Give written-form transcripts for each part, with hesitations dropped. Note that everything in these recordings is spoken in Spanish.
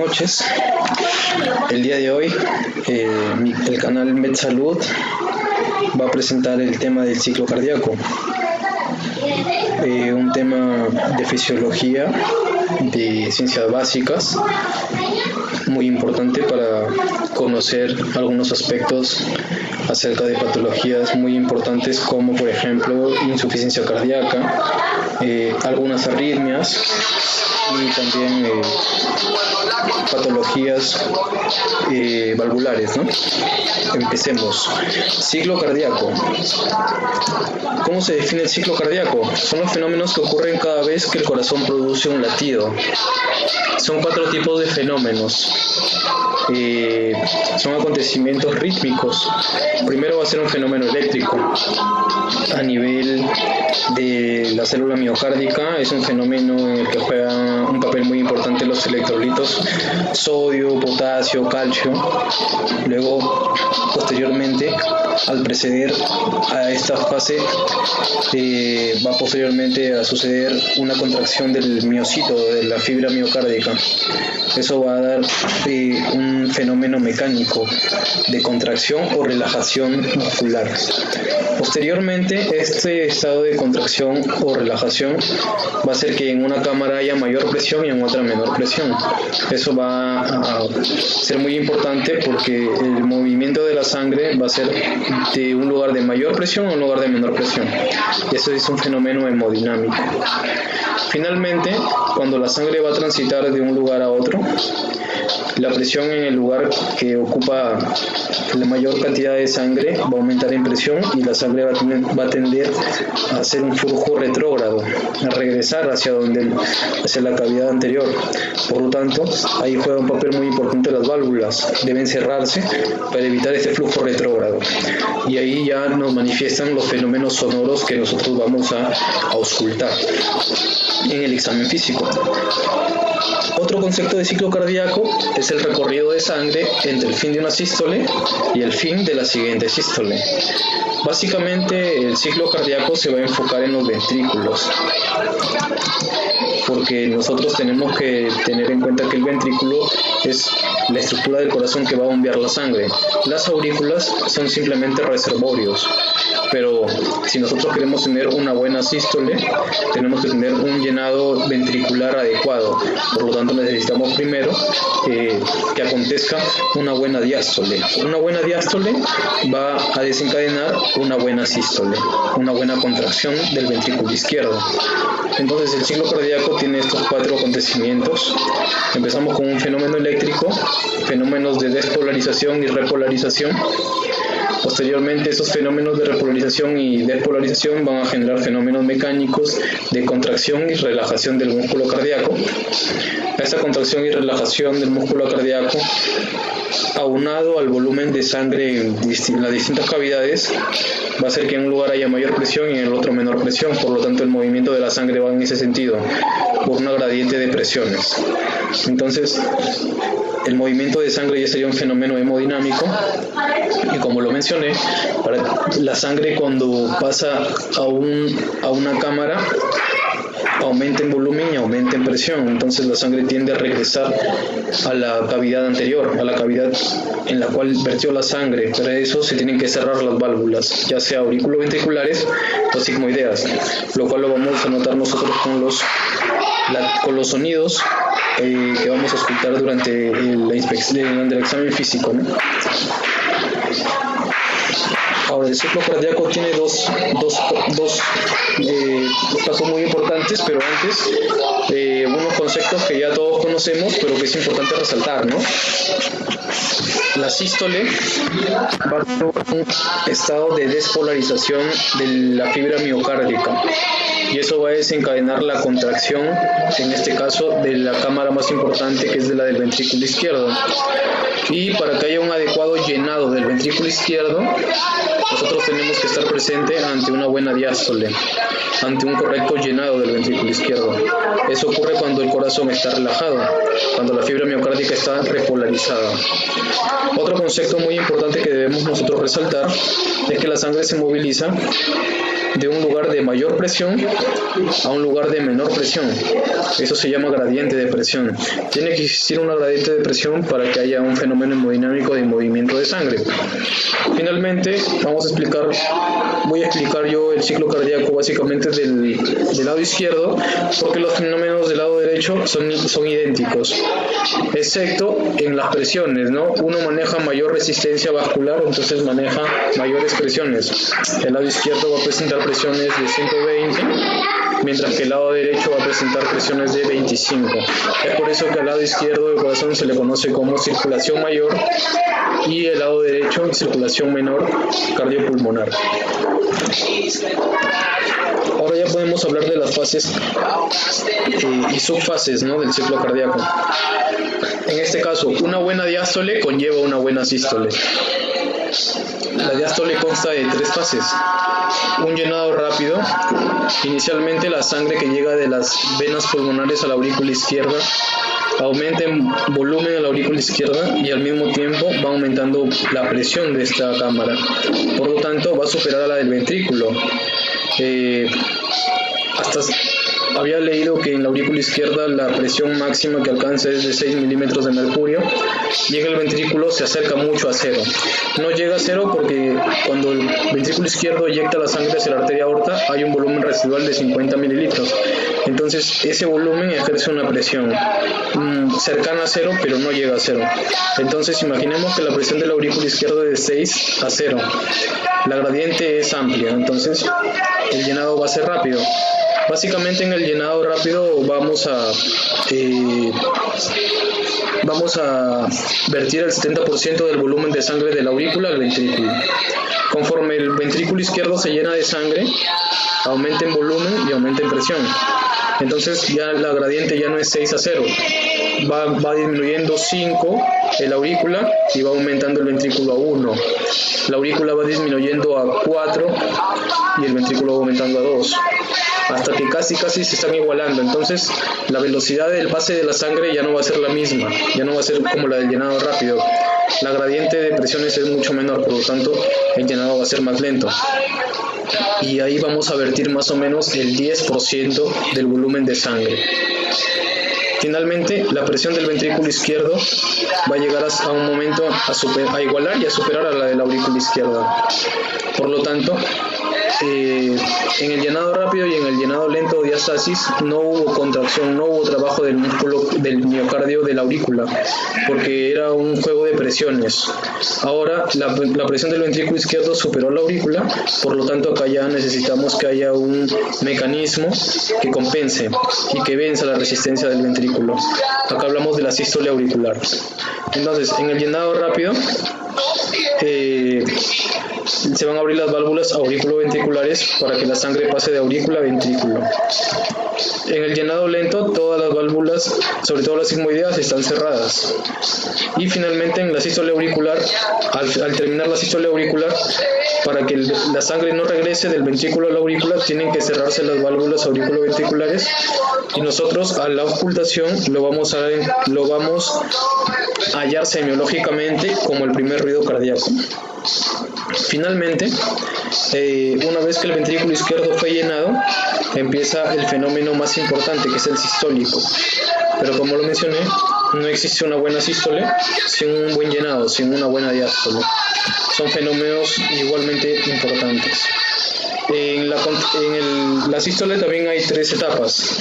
noches. El día de hoy el canal MedSalud va a presentar el tema del ciclo cardíaco, un tema de fisiología, de ciencias básicas, muy importante para conocer algunos aspectos acerca de patologías muy importantes como por ejemplo insuficiencia cardíaca, algunas arritmias y también patologías valvulares, ¿no? Empecemos. Ciclo cardíaco. ¿Cómo se define el ciclo cardíaco? Son los fenómenos que ocurren cada vez que el corazón produce un latido. Son 4 tipos de fenómenos. Son acontecimientos rítmicos. Primero va a ser un fenómeno eléctrico. A nivel de la célula miocárdica es un fenómeno en el que juegan un papel muy importante los electrolitos sodio, potasio, calcio. Luego, posteriormente, al preceder a esta fase, va posteriormente a suceder una contracción del miocito, de la fibra miocárdica. Eso va a dar un fenómeno mecánico de contracción o relajación muscular. Posteriormente, este estado de contracción o relajación va a hacer que en una cámara haya mayor presión y en otra menor presión. Eso va a ser muy importante porque el movimiento de la sangre va a ser de un lugar de mayor presión a un lugar de menor presión. Y eso es un fenómeno hemodinámico. Finalmente, cuando la sangre va a transitar de un lugar a otro, la presión en el lugar que ocupa la mayor cantidad de sangre va a aumentar en presión y la sangre va a tender a hacer un flujo retrógrado, a regresar hacia la cavidad anterior. Por lo tanto, ahí juega un papel muy importante las válvulas. Deben cerrarse para evitar este flujo retrógrado. Y ahí ya nos manifiestan los fenómenos sonoros que nosotros vamos a auscultar en el examen físico. Otro concepto de ciclo cardíaco es el recorrido de sangre entre el fin de una sístole y el fin de la siguiente sístole. Básicamente el ciclo cardíaco se va a enfocar en los ventrículos, porque nosotros tenemos que tener en cuenta que el ventrículo es la estructura del corazón que va a bombear la sangre. Las aurículas son simplemente reservorios, pero si nosotros queremos tener una buena sístole, tenemos que tener un llenado ventricular adecuado. Por lo tanto, necesitamos primero que acontezca una buena diástole. Una buena diástole va a desencadenar una buena sístole, una buena contracción del ventrículo izquierdo. Entonces, el ciclo cardíaco tiene estos 4 acontecimientos. Empezamos con un fenómeno eléctrico, fenómenos de despolarización y repolarización. Posteriormente, esos fenómenos de repolarización y despolarización van a generar fenómenos mecánicos de contracción y relajación del músculo cardíaco. Esta contracción y relajación del músculo cardíaco, aunado al volumen de sangre en las distintas cavidades, va a hacer que en un lugar haya mayor presión y en el otro menor presión. Por lo tanto, el movimiento de la sangre va en ese sentido, por una gradiente de presiones. Entonces, el movimiento de sangre ya sería un fenómeno hemodinámico, y como lo mencioné, la sangre cuando pasa a una cámara aumenta en volumen y aumenta en presión. Entonces la sangre tiende a regresar a la cavidad anterior, a la cavidad en la cual vertió la sangre. Para eso se tienen que cerrar las válvulas, ya sea aurículo-ventriculares o sigmoideas, lo cual lo vamos a notar nosotros con los sonidos que vamos a escuchar durante la inspección, durante el examen físico, ¿no? Ahora, el ciclo cardíaco tiene dos pasos muy importantes, pero antes unos conceptos que ya todos conocemos, pero que es importante resaltar, ¿no? La sístole va a ser un estado de despolarización de la fibra miocárdica, y eso va a desencadenar la contracción, en este caso, de la cámara más importante, que es de la del ventrículo izquierdo. Y para que haya un adecuado llenado del ventrículo izquierdo, nosotros tenemos que estar presentes ante una buena diástole, ante un correcto llenado del ventrículo izquierdo. Eso ocurre cuando el corazón está relajado, cuando la fibra miocárdica está repolarizada. Otro concepto muy importante que debemos nosotros resaltar es que la sangre se moviliza de un lugar de mayor presión a un lugar de menor presión. Eso se llama gradiente de presión. Tiene que existir una gradiente de presión para que haya un fenómeno hemodinámico de movimiento de sangre. Finalmente, voy a explicar yo el ciclo cardíaco básicamente del lado izquierdo, porque los fenómenos del lado derecho son idénticos, excepto en las presiones, ¿no? Uno maneja mayor resistencia vascular, entonces maneja mayores presiones. El lado izquierdo va a presentar presiones de 120, mientras que el lado derecho va a presentar presiones de 25. Es por eso que al lado izquierdo del corazón se le conoce como circulación mayor y el lado derecho circulación menor cardiopulmonar. Ahora ya podemos hablar de las fases y subfases, ¿no?, del ciclo cardíaco. En este caso, una buena diástole conlleva una buena sístole. La diástole consta de 3 fases. Un llenado rápido. Inicialmente la sangre que llega de las venas pulmonares a la aurícula izquierda aumenta en volumen a la aurícula izquierda y al mismo tiempo va aumentando la presión de esta cámara. Por lo tanto, va a superar a la del ventrículo. Había leído que en la aurícula izquierda la presión máxima que alcanza es de 6 milímetros de mercurio y en el ventrículo se acerca mucho a cero. No llega a cero porque cuando el ventrículo izquierdo eyecta la sangre hacia la arteria aorta hay un volumen residual de 50 mililitros. Entonces ese volumen ejerce una presión cercana a cero, pero no llega a cero. Entonces imaginemos que la presión de la aurícula izquierda es de 6 a 0. La gradiente es amplia, entonces el llenado va a ser rápido. Básicamente en el llenado rápido vamos a vertir el 70% del volumen de sangre de la aurícula al ventrículo. Conforme el ventrículo izquierdo se llena de sangre, aumenta en volumen y aumenta en presión. Entonces ya la gradiente ya no es 6 a 0, va disminuyendo 5 el aurícula y va aumentando el ventrículo a 1. La aurícula va disminuyendo a 4 y el ventrículo va aumentando a 2. Hasta que casi se están igualando. Entonces la velocidad del pase de la sangre ya no va a ser la misma, ya no va a ser como la del llenado rápido. La gradiente de presiones es mucho menor, por lo tanto el llenado va a ser más lento. Y ahí vamos a vertir más o menos el 10% del volumen de sangre. Finalmente, la presión del ventrículo izquierdo va a llegar a un momento a igualar y a superar a la de la aurícula izquierda. Por lo tanto, en el llenado rápido y en el llenado lento de diástasis no hubo contracción, no hubo trabajo del músculo del miocardio de la aurícula, porque era un juego de presiones. Ahora la presión del ventrículo izquierdo superó la aurícula, por lo tanto acá ya necesitamos que haya un mecanismo que compense y que venza la resistencia del ventrículo. Acá hablamos de la sístole auricular. Entonces, en el llenado rápido se van a abrir las válvulas auriculoventriculares para que la sangre pase de aurícula a ventrículo. En el llenado lento, todas las válvulas, sobre todo las sigmoideas, están cerradas. Y finalmente en la sístole auricular, al terminar la sístole auricular, para que la sangre no regrese del ventrículo a la aurícula, tienen que cerrarse las válvulas auriculoventriculares y nosotros a la auscultación lo vamos a hallar semiológicamente como el primer ruido cardíaco. Finalmente, una vez que el ventrículo izquierdo fue llenado, empieza el fenómeno más importante, que es el sistólico. Pero como lo mencioné, no existe una buena sístole sin un buen llenado, sin una buena diástole. Son fenómenos igualmente importantes. En la sístole también hay 3 etapas.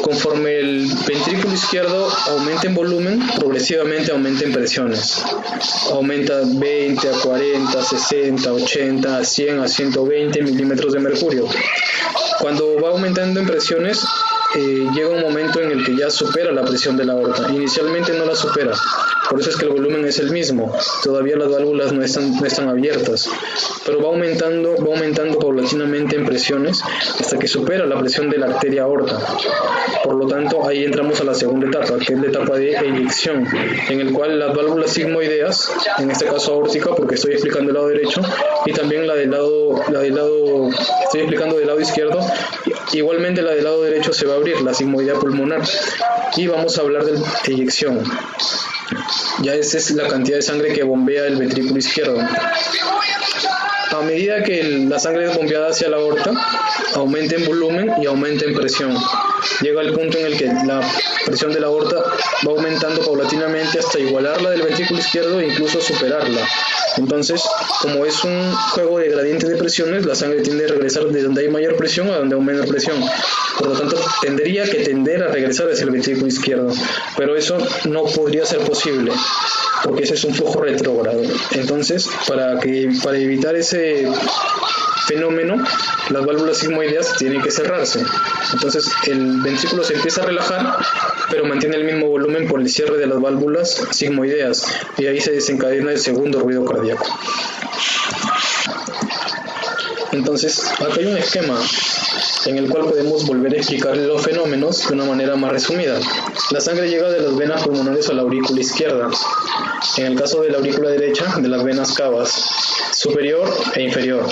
Conforme el ventrículo izquierdo aumenta en volumen, progresivamente aumenta en presiones. Aumenta 20 a 40, 60, 80, a 100, a 120 milímetros de mercurio. Cuando va aumentando en presiones, llega un momento en el que ya supera la presión de la aorta. Inicialmente no la supera, por eso es que el volumen es el mismo. Todavía las válvulas no están abiertas, pero va aumentando paulatinamente en presiones hasta que supera la presión de la arteria aorta. Por lo tanto, ahí entramos a la segunda etapa, que es la etapa de eyección, en el cual las válvulas sigmoideas, en este caso aórtica, porque estoy explicando el lado derecho, y también estoy explicando del lado izquierdo, igualmente la del lado derecho se va a abrir, la sigmoidea pulmonar, y vamos a hablar de eyección. Ya esa es la cantidad de sangre que bombea el ventrículo izquierdo. a medida que la sangre es bombeada hacia la aorta, aumenta en volumen y aumenta en presión. Llega al punto en el que la presión de la aorta va aumentando paulatinamente hasta igualar la del ventrículo izquierdo e incluso superarla. Entonces, como es un juego de gradientes de presiones, la sangre tiende a regresar de donde hay mayor presión a donde hay menor presión. Por lo tanto, tendría que tender a regresar hacia el ventrículo izquierdo. Pero eso no podría ser posible, porque ese es un flujo retrógrado. Entonces, para evitar ese fenómeno, las válvulas sigmoideas tienen que cerrarse. Entonces el ventrículo se empieza a relajar, pero mantiene el mismo volumen por el cierre de las válvulas sigmoideas, y ahí se desencadena el segundo ruido cardíaco. Entonces acá hay un esquema en el cual podemos volver a explicar los fenómenos de una manera más resumida. La sangre llega de las venas pulmonares a la aurícula izquierda. En el caso de la aurícula derecha, de las venas cavas superior e inferior,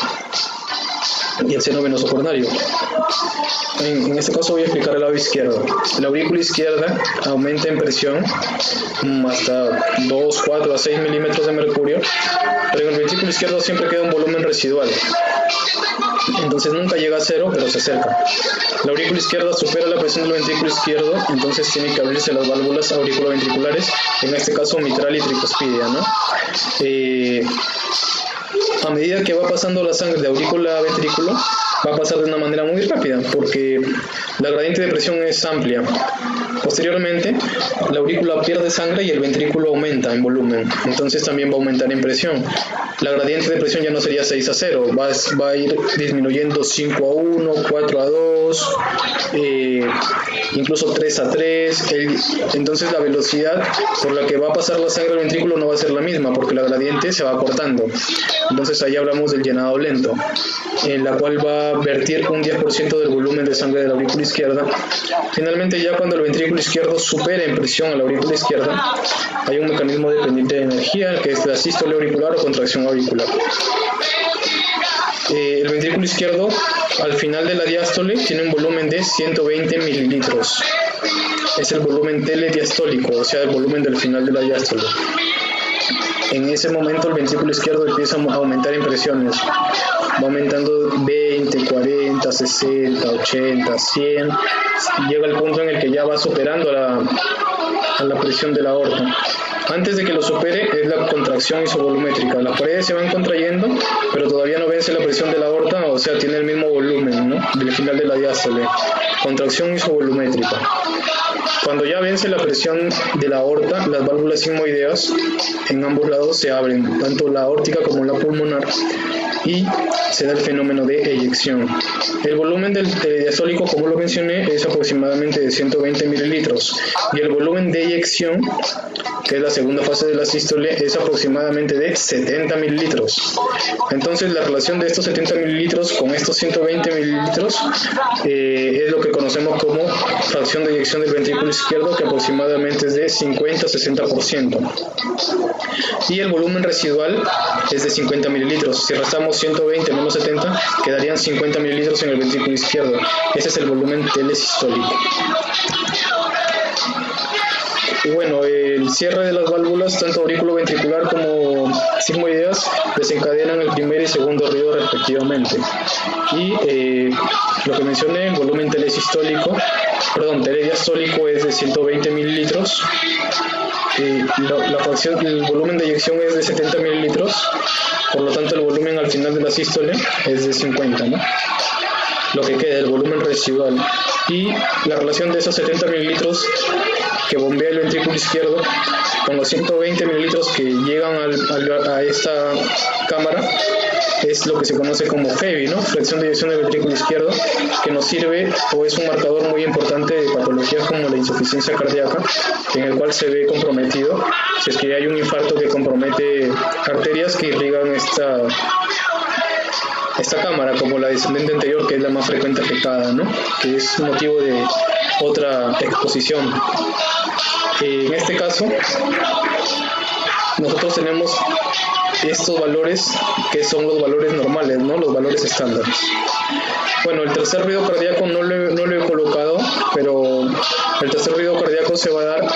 y el seno venoso coronario. En este caso voy a explicar el lado izquierdo. La aurícula izquierda aumenta en presión hasta 2, 4 a 6 milímetros de mercurio, pero en el ventrículo izquierdo siempre queda un volumen residual. Entonces nunca llega a cero, pero se acerca. La aurícula izquierda supera la presión del ventrículo izquierdo, entonces tienen que abrirse las válvulas auriculoventriculares, en este caso mitral y tricuspidia, ¿no? A medida que va pasando la sangre de aurícula a ventrículo, va a pasar de una manera muy rápida, porque la gradiente de presión es amplia. Posteriormente, la aurícula pierde sangre y el ventrículo aumenta en volumen, entonces también va a aumentar en presión. La gradiente de presión ya no sería 6 a 0, va a ir disminuyendo 5 a 1, 4 a 2, incluso 3 a 3. Entonces la velocidad por la que va a pasar la sangre al ventrículo no va a ser la misma, porque la gradiente se va acortando. Entonces ahí hablamos del llenado lento, en la cual va a vertir un 10% del volumen de sangre de la aurícula izquierda. Finalmente, ya cuando el ventrículo izquierdo supera en presión a la aurícula izquierda, hay un mecanismo dependiente de energía, que es la sístole auricular o contracción auricular. El ventrículo izquierdo, al final de la diástole, tiene un volumen de 120 mililitros. Es el volumen telediastólico, o sea, el volumen del final de la diástole. En ese momento el ventrículo izquierdo empieza a aumentar en presiones. Va aumentando 20, 40, 60, 80, 100. Llega al punto en el que ya va superando a la presión de la aorta. Antes de que lo supere es la contracción isovolumétrica. Las paredes se van contrayendo, pero todavía no vence la presión de la aorta, o sea, tiene el mismo volumen, ¿no?, del final de la diástole. Contracción isovolumétrica. Cuando ya vence la presión de la aorta, las válvulas sigmoideas en ambos lados se abren, tanto la aórtica como la pulmonar, y se da el fenómeno de eyección. El volumen del diastólico, como lo mencioné, es aproximadamente de 120 mililitros, y el volumen de eyección, que es la segunda fase de la sístole, es aproximadamente de 70 mililitros. Entonces la relación de estos 70 mililitros con estos 120 mililitros es lo que conocemos como fracción de eyección del ventrículo izquierdo, que aproximadamente es de 50-60%. Y el volumen residual es de 50 mililitros. Si restamos 120 menos 70, quedarían 50 mililitros en el ventrículo izquierdo. Ese es el volumen telesistólico. Y bueno, el cierre de las válvulas, tanto aurículo-ventricular como sigmoideas, desencadenan el primer y segundo ruido respectivamente. Y lo que mencioné, el volumen telediastólico es de 120 mililitros. El volumen de eyección es de 70 mililitros, por lo tanto el volumen al final de la sístole es de 50, ¿no? Lo que queda, el volumen residual. Y la relación de esos 70 mililitros que bombea el ventrículo izquierdo con los 120 mililitros que llegan a esta cámara es lo que se conoce como FEVI, ¿no?, fracción de eyección del ventrículo izquierdo, que nos sirve o es un marcador muy importante de patologías como la insuficiencia cardíaca, en el cual se ve comprometido si es que hay un infarto que compromete arterias que irrigan esta cámara, como la descendente anterior, que es la más frecuente afectada, ¿no?, que es motivo de otra exposición. En este caso, nosotros tenemos estos valores que son los valores normales, ¿no?, los valores estándares. Bueno, el tercer ruido cardíaco no lo he colocado, pero el tercer ruido cardíaco se va a dar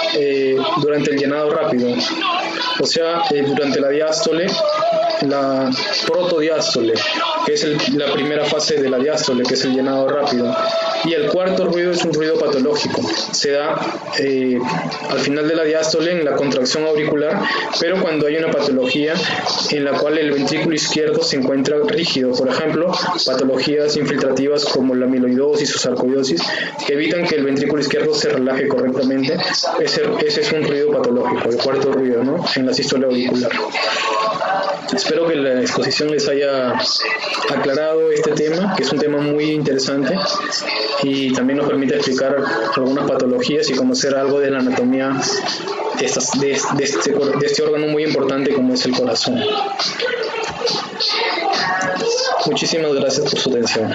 durante el llenado rápido, o sea, durante la diástole, la protodiástole, que es la primera fase de la diástole, que es el llenado rápido. Y el cuarto ruido es un ruido patológico. Se da al final de la diástole en la contracción auricular, pero cuando hay una patología en la cual el ventrículo izquierdo se encuentra rígido, por ejemplo, patologías infiltrativas como la amiloidosis o sarcoidosis, que evitan que el ventrículo izquierdo se relaje correctamente. Ese es un ruido patológico, el cuarto ruido, ¿no?, en la sístole auricular. Espero que la exposición les haya aclarado este tema, que es un tema muy interesante y también nos permite explicar algunas patologías y conocer algo de la anatomía de este órgano muy importante como es el corazón. Muchísimas gracias por su atención.